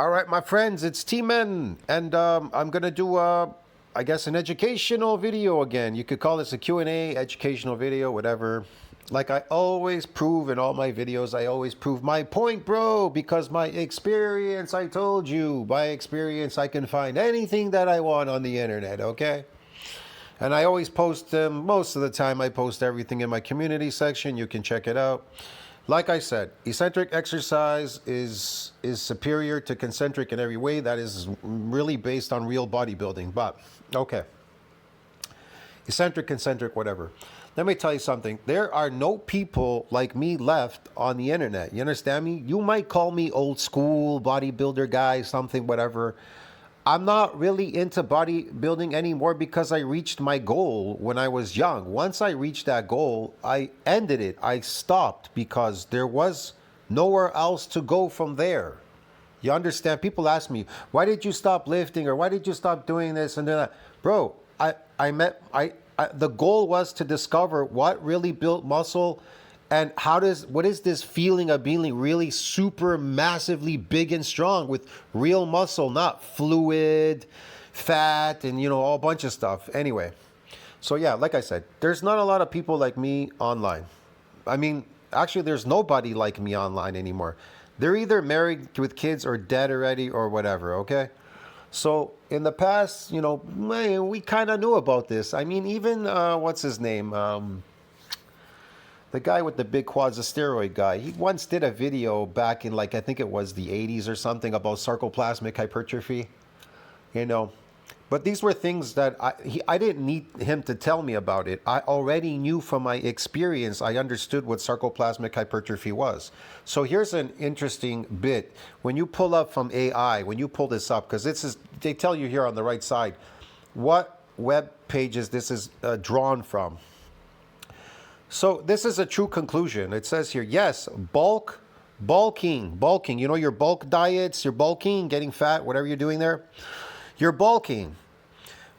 All right, my friends, it's T-Men, and I'm going to do, I guess, an educational video again. You could call this a Q&A, educational video, whatever. Like I always prove in all my videos, I always prove my point, bro, because my experience, I told you, by experience, I can find anything that I want on the internet, okay? And I always post them, most of the time I post everything in my community section. You can check it out. Like I said, eccentric exercise is superior to concentric in every way. That is really based on real bodybuilding. But, okay. Eccentric, concentric, whatever. Let me tell you something. There are no people like me left on the internet. You understand me? You might call me old school bodybuilder guy, something, whatever. I'm not really into bodybuilding anymore because I reached my goal when I was young. Once I reached that goal, I ended it. I stopped because there was nowhere else to go from there. You understand? People ask me, why did you stop lifting, or why did you stop doing this and that? Bro, the goal was to discover what really built muscle and what is this feeling of being really super massively big and strong with real muscle, not fluid, fat, and all a bunch of stuff. Anyway, so yeah, like I said, there's not a lot of people like me online. I mean, actually, there's nobody like me online anymore. They're either married with kids or dead already or whatever, okay? So in the past, we kind of knew about this. I mean, even, what's his name? The guy with the big quads, the steroid guy, he once did a video back in, like, I think it was the 80s or something, about sarcoplasmic hypertrophy, But these were things that I didn't need him to tell me about it. I already knew from my experience. I understood what sarcoplasmic hypertrophy was. So here's an interesting bit. When you pull up from AI, when you pull this up, because they tell you here on the right side what web pages this is drawn from. So this is a true conclusion. It says here, yes, bulking, your bulk diets, you're bulking, getting fat, whatever you're doing there. You're bulking.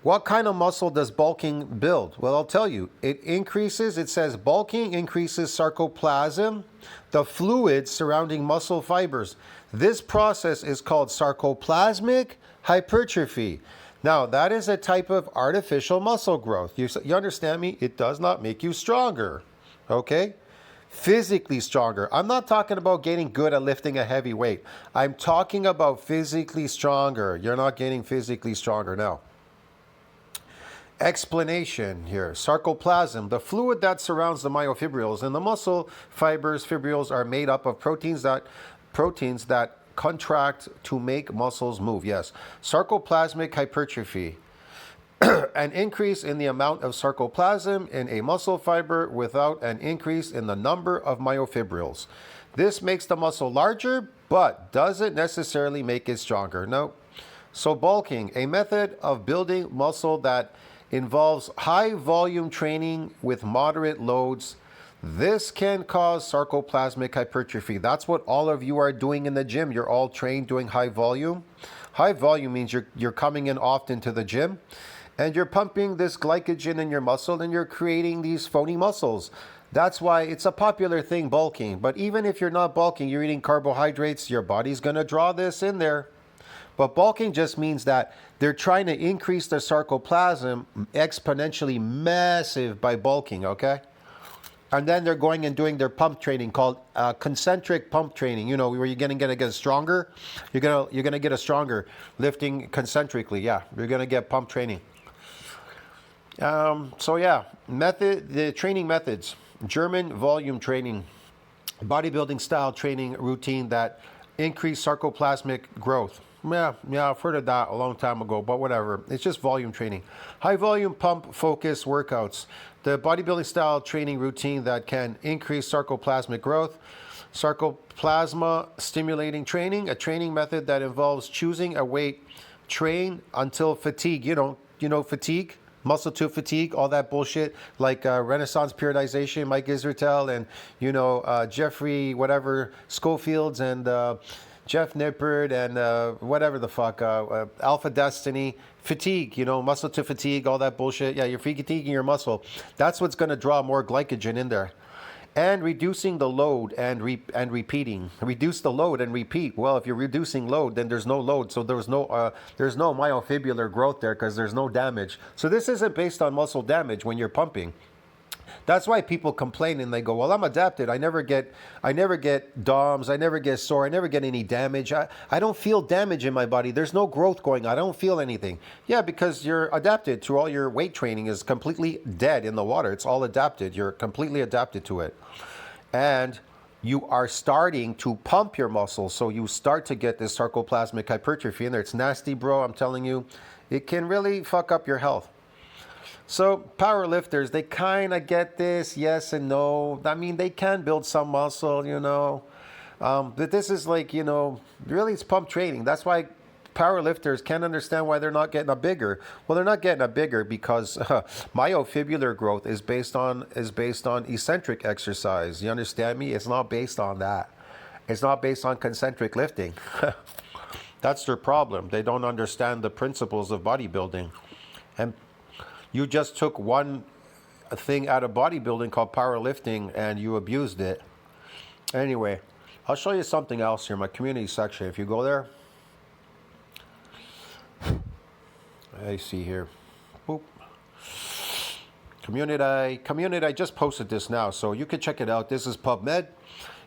What kind of muscle does bulking build? Well, I'll tell you. It says bulking increases sarcoplasm, the fluid surrounding muscle fibers. This process is called sarcoplasmic hypertrophy. Now, that is a type of artificial muscle growth. You understand me? It does not make you stronger, okay? Physically stronger. I'm not talking about getting good at lifting a heavy weight. I'm talking about physically stronger. You're not getting physically stronger now. Explanation here. Sarcoplasm, the fluid that surrounds the myofibrils, and the muscle fibers, fibrils, are made up of proteins that contract to make muscles move. Yes. Sarcoplasmic hypertrophy. An increase in the amount of sarcoplasm in a muscle fiber without an increase in the number of myofibrils. This makes the muscle larger, but doesn't necessarily make it stronger. No. So bulking, a method of building muscle that involves high volume training with moderate loads. This can cause sarcoplasmic hypertrophy. That's what all of you are doing in the gym. You're all trained doing high volume. High volume means you're coming in often to the gym, and you're pumping this glycogen in your muscle, and you're creating these phony muscles. That's why it's a popular thing, bulking. But even if you're not bulking, you're eating carbohydrates, your body's going to draw this in there. But bulking just means that they're trying to increase their sarcoplasm exponentially massive by bulking, okay? And then they're going and doing their pump training called concentric pump training. Where you're going to get stronger. You're gonna get a stronger lifting concentrically. Yeah, you're gonna get pump training. So yeah, the training methods: German volume training, bodybuilding style training routine that increase sarcoplasmic growth. Yeah, I've heard of that a long time ago, but whatever. It's just volume training. High volume pump focus workouts. The bodybuilding style training routine that can increase sarcoplasmic growth. Sarcoplasma stimulating training, a training method that involves choosing a weight, train until fatigue. Fatigue, muscle to fatigue, all that bullshit, like Renaissance periodization, Mike Israetel, and Jeffrey whatever Schofields and Jeff Nippert and whatever the fuck, Alpha Destiny, fatigue, muscle to fatigue, all that bullshit. Yeah, you're fatiguing your muscle. That's what's going to draw more glycogen in there. and reducing the load and repeating. Reduce the load and repeat. Well, if you're reducing load, then there's no load, so there's no myofibrillar growth there because there's no damage. So this isn't based on muscle damage when you're pumping. That's why people complain and they go, well, I'm adapted. I never get DOMs. I never get sore. I never get any damage. I don't feel damage in my body. There's no growth going on. I don't feel anything. Yeah, because you're adapted to all your weight training is completely dead in the water. It's all adapted. You're completely adapted to it. And you are starting to pump your muscles. So you start to get this sarcoplasmic hypertrophy in there. It's nasty, bro. I'm telling you, it can really fuck up your health. So power lifters, they kind of get this, yes and no. I mean, they can build some muscle, you know. But this is like, you know, really it's pump training. That's why power lifters can't understand why they're not getting a bigger. Well, they're not getting a bigger because myofibrillar growth is based on eccentric exercise. You understand me? It's not based on that. It's not based on concentric lifting. That's their problem. They don't understand the principles of bodybuilding. And you just took one thing out of bodybuilding called powerlifting and you abused it. Anyway, I'll show you something else here, my community section. If you go there, I see here. Boop. Community, I just posted this now, so you can check it out. This is PubMed.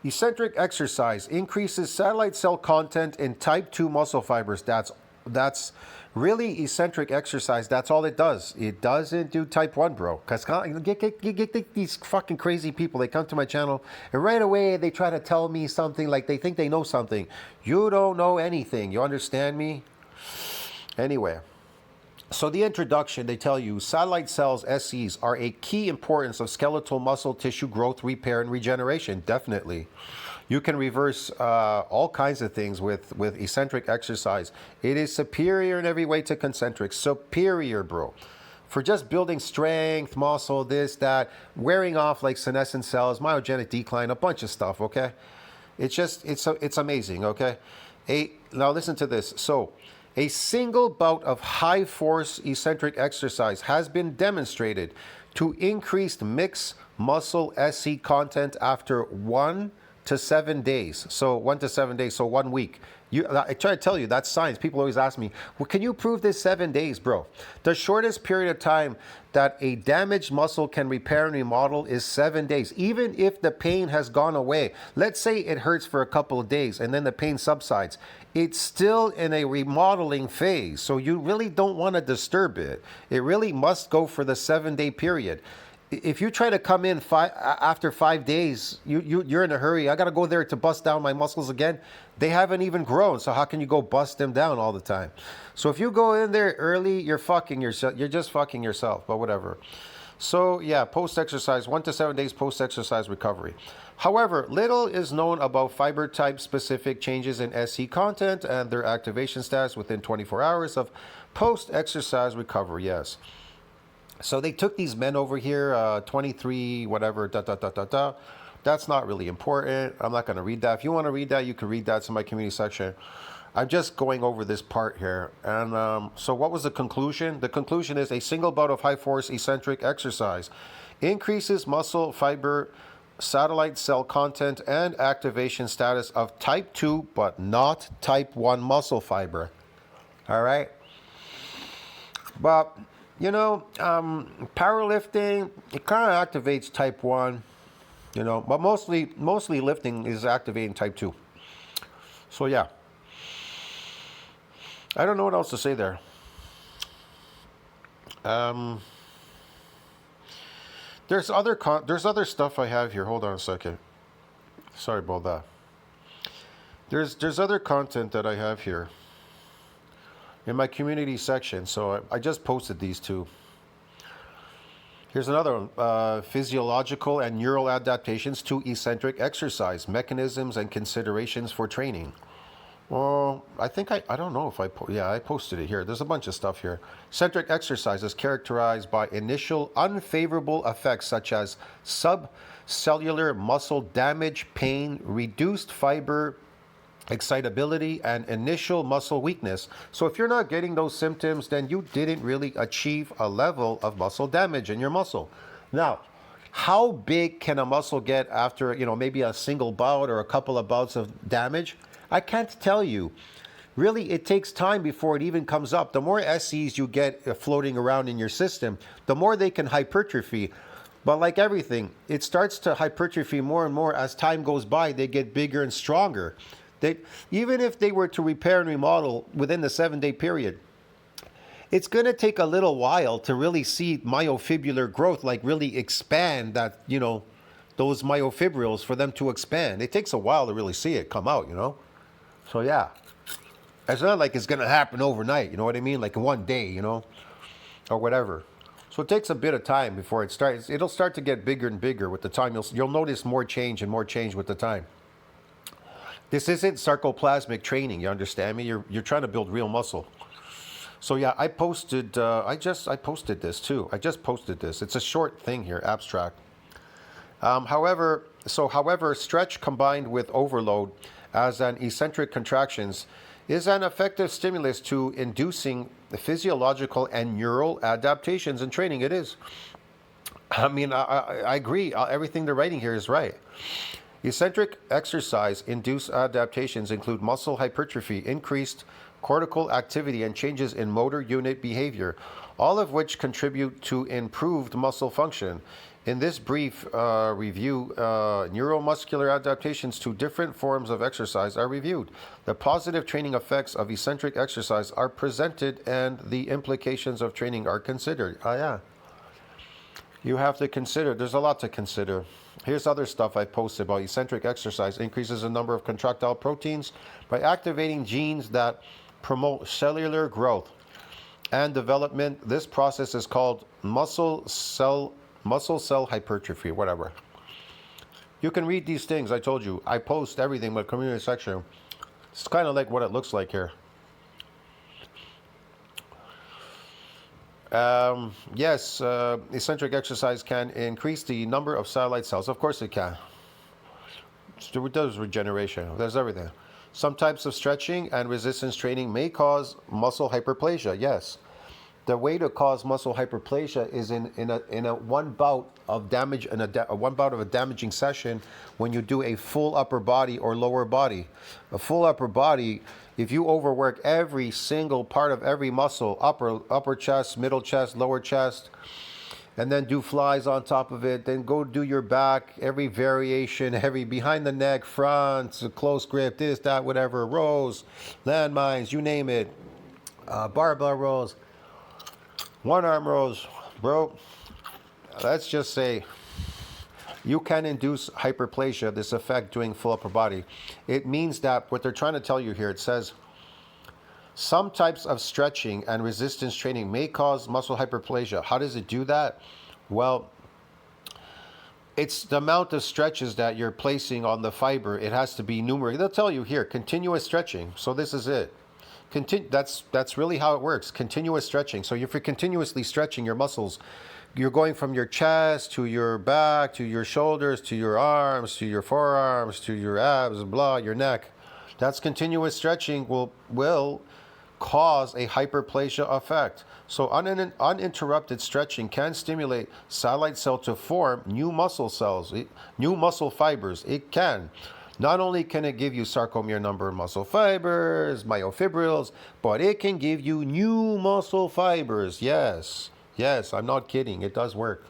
Eccentric exercise increases satellite cell content in type 2 muscle fibers. That's really eccentric exercise. That's all it does. It doesn't do type 1, bro. Because you get these fucking crazy people. They come to my channel and right away they try to tell me something like they think they know something. You don't know anything. You understand me? Anyway. So the introduction, they tell you satellite cells, SCs, are a key importance of skeletal muscle tissue growth, repair, and regeneration. Definitely. You can reverse all kinds of things with eccentric exercise. It is superior in every way to concentric. Superior, bro. For just building strength, muscle, this, that, wearing off like senescent cells, myogenic decline, a bunch of stuff, okay? It's amazing, okay? Now listen to this. So, a single bout of high-force eccentric exercise has been demonstrated to increase mixed muscle SC content after 1 to 7 days. So 1 to 7 days, so 1 week. I try to tell you, that's science. People always ask me, well, can you prove this 7 days, bro? The shortest period of time that a damaged muscle can repair and remodel is 7 days, even if the pain has gone away. Let's say it hurts for a couple of days and then the pain subsides. It's still in a remodeling phase, so you really don't want to disturb it. It really must go for the 7-day period. If you try to come in after 5 days, you're in a hurry. I got to go there to bust down my muscles again. They haven't even grown, so how can you go bust them down all the time? So if you go in there early, you're fucking yourself. You're just fucking yourself, but whatever. So yeah, post-exercise, 1 to 7 days post-exercise recovery. However, little is known about fiber type specific changes in SC content and their activation status within 24 hours of post-exercise recovery. Yes. So they took these men over here, 23, whatever, That's not really important. I'm not going to read that. If you want to read that, you can read that. It's in my community section. I'm just going over this part here. And so what was the conclusion? The conclusion is a single bout of high-force eccentric exercise increases muscle fiber, satellite cell content, and activation status of type 2, but not type 1 muscle fiber. All right? But you know, powerlifting, it kind of activates type 1, you know, but mostly lifting is activating type 2. So yeah. I don't know what else to say there. There's other stuff I have here. Hold on a second. Sorry about that. There's other content that I have here in my community section, so I just posted these two. Here's another one, physiological and neural adaptations to eccentric exercise, mechanisms and considerations for training. Well, I think I don't know if I posted it here. There's a bunch of stuff here. Eccentric exercise is characterized by initial unfavorable effects such as subcellular muscle damage, pain, reduced fiber excitability, and initial muscle weakness. So if you're not getting those symptoms, then you didn't really achieve a level of muscle damage in your muscle. Now, how big can a muscle get after, maybe a single bout or a couple of bouts of damage? I can't tell you. Really, it takes time before it even comes up. The more SCs you get floating around in your system, the more they can hypertrophy. But like everything, it starts to hypertrophy more and more as time goes by. They get bigger and stronger. Even if they were to repair and remodel within the 7-day period, it's going to take a little while to really see myofibrillar growth, like really expand that, those myofibrils for them to expand. It takes a while to really see it come out, So yeah. It's not like it's going to happen overnight, you know what I mean? Like in one day, or whatever. So it takes a bit of time before it starts. It'll start to get bigger and bigger with the time. You'll notice more change and more change with the time. This isn't sarcoplasmic training, you understand me? You're trying to build real muscle. So yeah, I posted this too. I just posted this. It's a short thing here, abstract. However, stretch combined with overload as an eccentric contractions is an effective stimulus to inducing the physiological and neural adaptations in training. It is. I mean, I agree. Everything they're writing here is right. Eccentric exercise-induced adaptations include muscle hypertrophy, increased cortical activity, and changes in motor unit behavior, all of which contribute to improved muscle function. In this brief review, neuromuscular adaptations to different forms of exercise are reviewed. The positive training effects of eccentric exercise are presented and the implications of training are considered. Yeah. You have to consider. There's a lot to consider. Here's other stuff I posted about eccentric exercise. Increases the number of contractile proteins by activating genes that promote cellular growth and development. This process is called muscle cell hypertrophy, whatever. You can read these things. I told you. I post everything with community section. It's kind of like what it looks like here. Yes, eccentric exercise can increase the number of satellite cells. Of course it can. It does regeneration. There's everything. Some types of stretching and resistance training may cause muscle hyperplasia. Yes. The way to cause muscle hyperplasia is in a one bout of damage, one bout of a damaging session when you do a full upper body or lower body. A full upper body, if you overwork every single part of every muscle, upper chest, middle chest, lower chest, and then do flies on top of it, then go do your back, every variation, every behind the neck, front, close grip, this, that, whatever, rows, landmines, you name it, barbell rows, one arm rows, bro. Let's just say you can induce hyperplasia, this effect doing full upper body. It means that what they're trying to tell you here, it says some types of stretching and resistance training may cause muscle hyperplasia. How does it do that? Well, it's the amount of stretches that you're placing on the fiber. It has to be numeric. They'll tell you here, continuous stretching. So this is it. That's really how it works. Continuous stretching. So if you're continuously stretching your muscles, you're going from your chest to your back to your shoulders to your arms to your forearms to your abs, blah, your neck. That's continuous stretching will cause a hyperplasia effect. So uninterrupted stretching can stimulate satellite cell to form new muscle cells, new muscle fibers. It can. Not only can it give you sarcomere number muscle fibers, myofibrils, but it can give you new muscle fibers. Yes, I'm not kidding. It does work.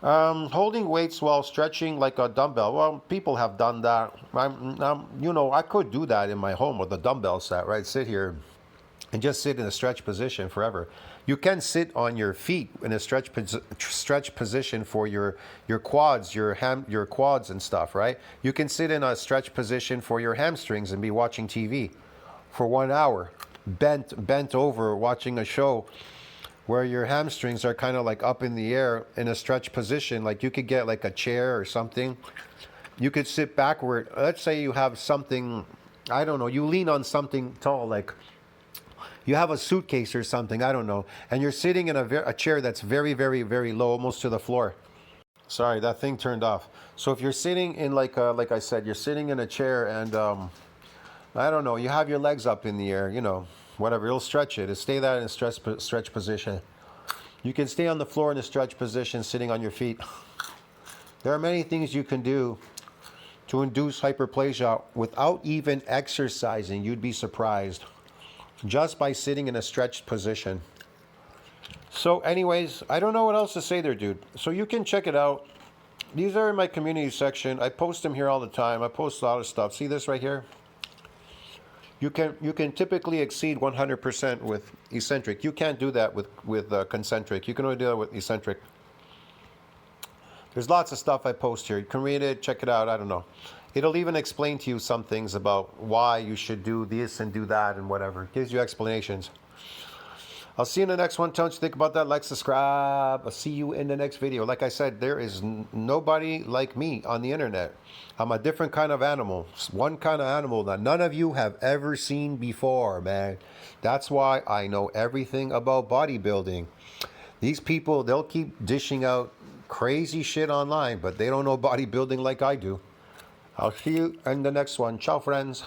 Holding weights while stretching like a dumbbell. Well, people have done that. I could do that in my home with a dumbbell set, right? Sit here and just sit in a stretch position forever. You can sit on your feet in a stretch position for your quads, your quads and stuff, right? You can sit in a stretch position for your hamstrings and be watching TV for 1 hour, bent over watching a show where your hamstrings are kind of like up in the air in a stretch position. Like you could get like a chair or something. You could sit backward. Let's say you have something, I don't know, you lean on something tall, like you have a suitcase or something, I don't know, and you're sitting in a chair that's very, very, very low, almost to the floor. Sorry, that thing turned off. So if you're sitting in like I said, you're sitting in a chair and I don't know, you have your legs up in the air, whatever, you'll stretch it. Stay that in a stretch position. You can stay on the floor in a stretch position, sitting on your feet. There are many things you can do to induce hyperplasia without even exercising. You'd be surprised. Just by sitting in a stretched position. So anyways, I don't know what else to say there, dude. So you can check it out. These are in my community section. I post them here all the time. I post a lot of stuff. See this right here? You can typically exceed 100% with eccentric. You can't do that with concentric. You can only do that with eccentric. There's lots of stuff I post here. You can read it, check it out. I don't know. It'll even explain to you some things about why you should do this and do that and whatever. It gives you explanations. I'll see you in the next one. Tell me what you think about that. Like, subscribe. I'll see you in the next video. Like I said, there is nobody like me on the internet. I'm a different kind of animal. It's one kind of animal that none of you have ever seen before, man. That's why I know everything about bodybuilding. These people, they'll keep dishing out crazy shit online, but they don't know bodybuilding like I do. I'll see you in the next one. Ciao, friends.